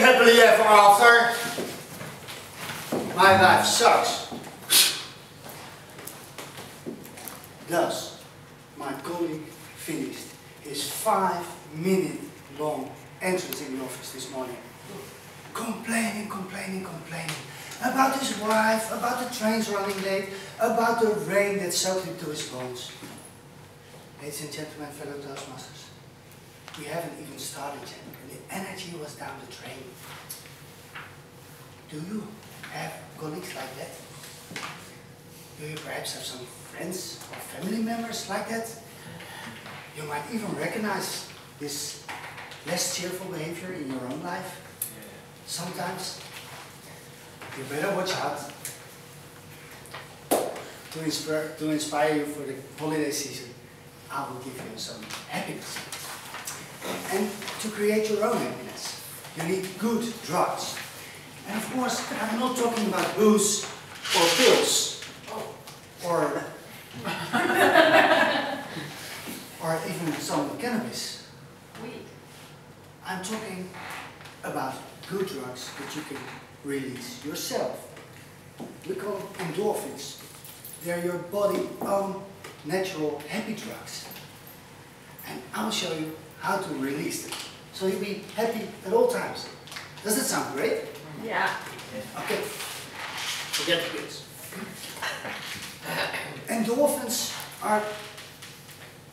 happily ever after. My life sucks. Thus, my colleague finished his 5-minute-long entrance in the office this morning. Complaining about his wife, about the trains running late, about the rain that soaked into his bones. Ladies and gentlemen, fellow Toastmasters, we haven't even started yet, and the energy was down the drain. Do you have colleagues like that? Do you perhaps have some friends or family members like that? You might even recognize this less cheerful behavior in your own life. Sometimes you better watch out to inspire you for the holiday season. I will give you some happiness. And to create your own happiness, you need good drugs. And of course, I'm not talking about booze or pills or even some cannabis. Weed. I'm talking about good drugs that you can release yourself. We call them endorphins. They're your body's own natural happy drugs. And I'll show you how to release them, so you'll be happy at all times. Does that sound great? Yeah. Okay. Forget the pills. Endorphins are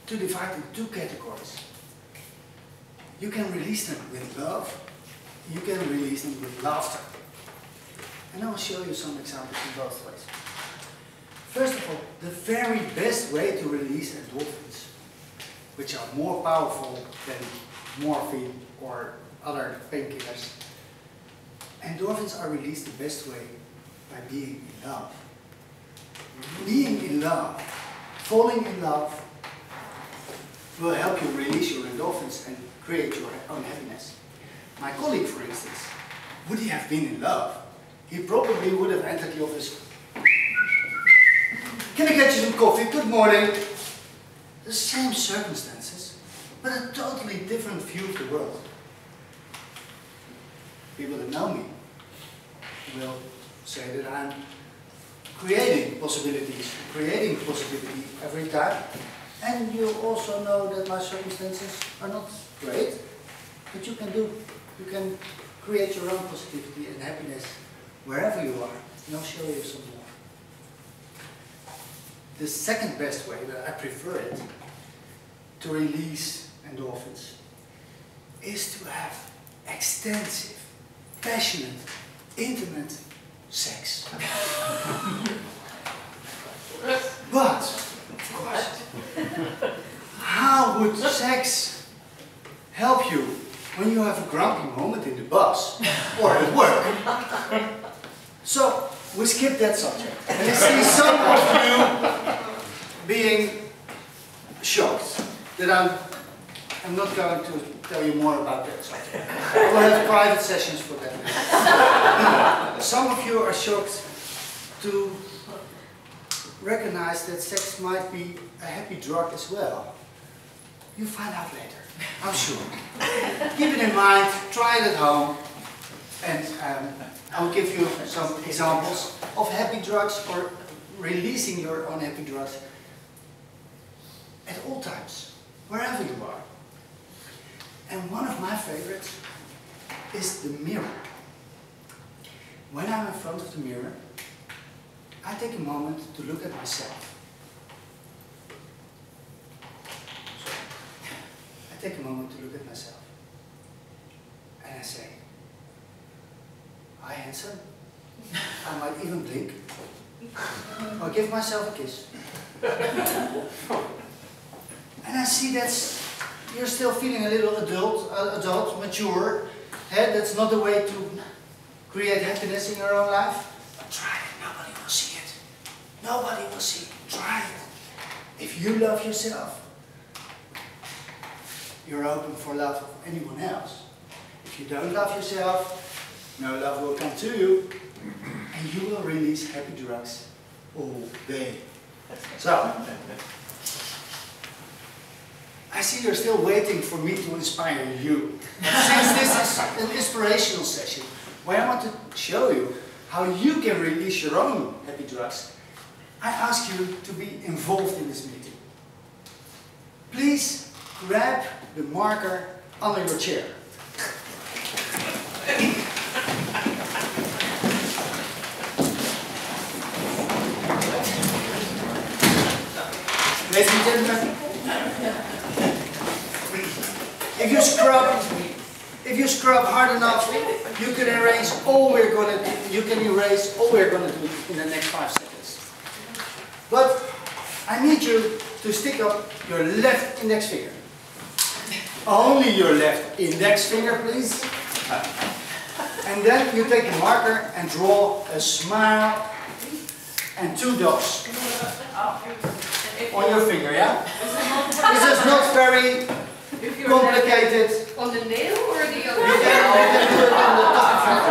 to divide in two categories. You can release them with love. You can release them with laughter. And I will show you some examples in both ways. First of all, the very best way to release endorphins, which are more powerful than morphine or other painkillers. Endorphins are released the best way by being in love. Being in love, falling in love, will help you release your endorphins and create your own happiness. My colleague, for instance, would he have been in love, he probably would have entered the office. Can I get you some coffee? Good morning. The same circumstances, but a totally different view of the world. People that know me will say that I'm creating possibility every time. And you also know that my circumstances are not great, but you can create your own positivity and happiness wherever you are. And I'll show you some more. The second best way, that I prefer it, to release endorphins is to have extensive, passionate, intimate sex. But, of course, how would sex help you when you have a grumpy moment in the bus or at work? So, we skip that subject. And I see some of you being shocked that I'm not going to tell you more about that subject. I will have private sessions for that. Some of you are shocked to recognize that sex might be a happy drug as well. You'll find out later, I'm sure. Keep it in mind, try it at home, and I'll give you some examples of happy drugs or releasing your own happy drugs at all times, wherever you are. And one of my favorites is the mirror. When I'm in front of the mirror, I take a moment to look at myself. I take a moment to look at myself. And I say, "Hi, handsome." I might even blink. Or give myself a kiss. And I see that you're still feeling a little adult, mature. Hey, that's not the way to create happiness in your own life. But try it, nobody will see it. Nobody will see it. Try it. If you love yourself, you're open for love of anyone else. If you don't love yourself, no love will come to you, and you will release happy drugs all day. So, I see you're still waiting for me to inspire you. Since this is an inspirational session where I want to show you how you can release your own happy drugs. I ask you to be involved in this meeting. Please grab the marker under your chair. Ladies and gentlemen, if you scrub hard enough, you can erase all we're gonna do in the next 5 seconds. But I need you to stick up your left index finger. Only your left index finger, please. And then you take a marker and draw a smile and 2 dots on your finger, yeah? This is not very complicated. On the nail or the other? You can do it on the top of your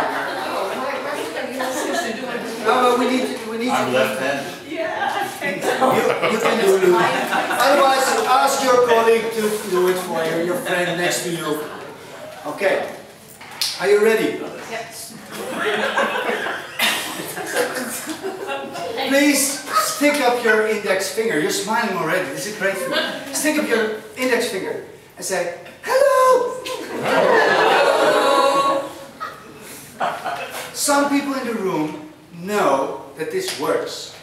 finger. No, we need I'm left-handed. You can do it. Otherwise, ask your colleague to do it for you, your friend next to you. Okay. Are you ready? Yes. Please stick up your index finger. You're smiling already. This is great for you. Stick up your index finger and say, hello! Hello! Some people in the room know that this works.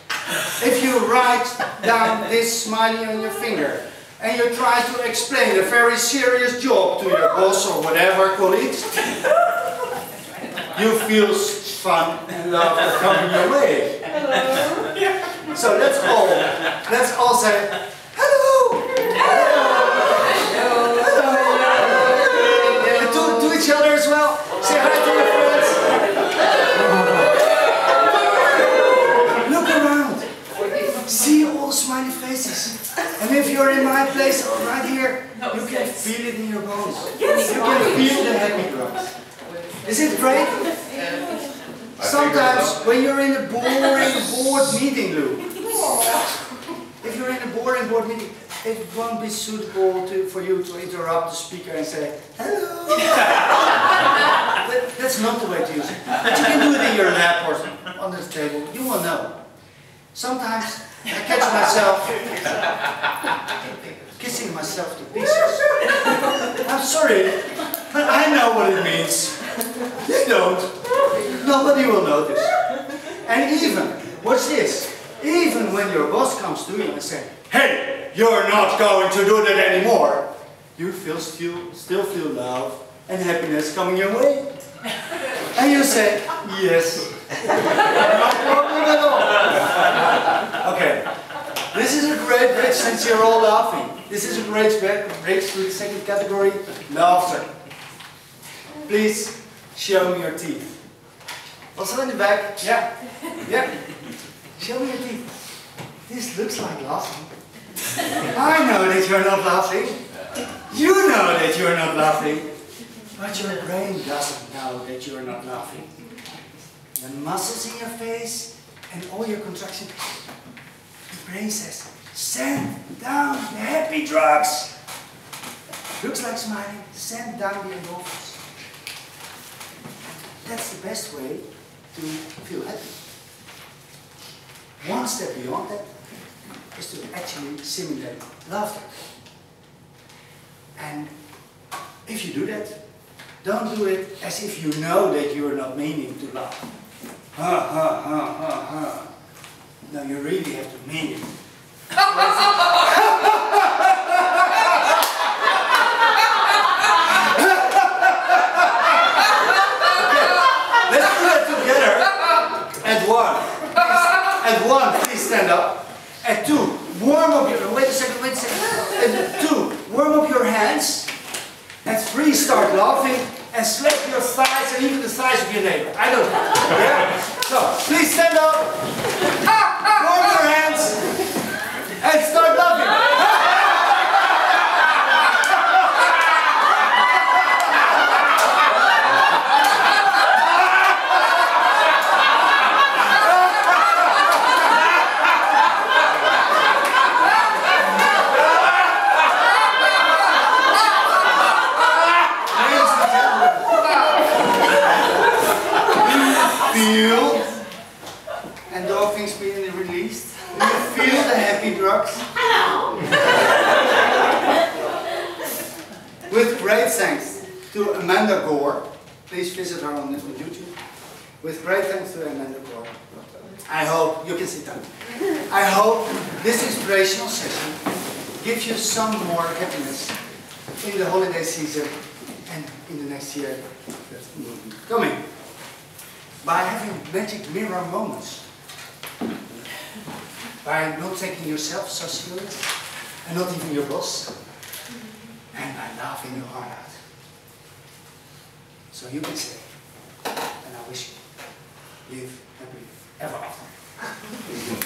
If you write down this smiley on your finger and you try to explain a very serious job to your boss or whatever colleagues, you feel fun and love coming your way. Hello! So let's all say, hello! Hello! Hello! To each other as well. Say hi to your friends. Look around. See all the smiley faces. And if you're in my place right here, you can feel it in your bones. You can feel the happy drugs. Is it great? Sometimes when you're in a bored meeting, Lou, if you're in a board meeting, it won't be suitable for you to interrupt the speaker and say, hello. That's not the way to use it. But you can do it in your lap or on the table. You will know. Sometimes I catch myself kissing myself to pieces. I'm sorry, but I know what it means. You don't. Nobody will notice. And even, watch this, even when your boss comes to you and says, hey, you're not going to do that anymore, you still feel love and happiness coming your way. And you say, yes. No problem at all. Okay, this is a great bridge since you're all laughing. This is a great bridge to the second category, laughter. Please show me your teeth. Also in the back, yeah. Show me your teeth. This looks like laughing. I know that you're not laughing. You know that you're not laughing. But your brain doesn't know that you're not laughing. The muscles in your face and all your contractions. The brain says, send down the happy drugs. Looks like smiling, send down the endorphins. That's the best way to feel happy. One step beyond that is to actually simulate laughter. And if you do that, don't do it as if you know that you're not meaning to laugh. Ha ha ha ha ha. No, you really have to mean it. At one, please stand up. At 2, warm up your, wait a second. At 2, warm up your hands. At 3, start laughing and slap your thighs and even the thighs of your neighbor. I don't know. Yeah? So, please stand up. Warm your hands and start laughing. Happy Drugs. With great thanks to Amanda Gore. Please visit her on YouTube. With great thanks to Amanda Gore. I hope, you can sit down. I hope this inspirational session gives you some more happiness in the holiday season and in the next year that will be coming. By having magic mirror moments. By not taking yourself so serious and not even your boss. And by laughing your heart out. So you can stay. And I wish you live happily ever after.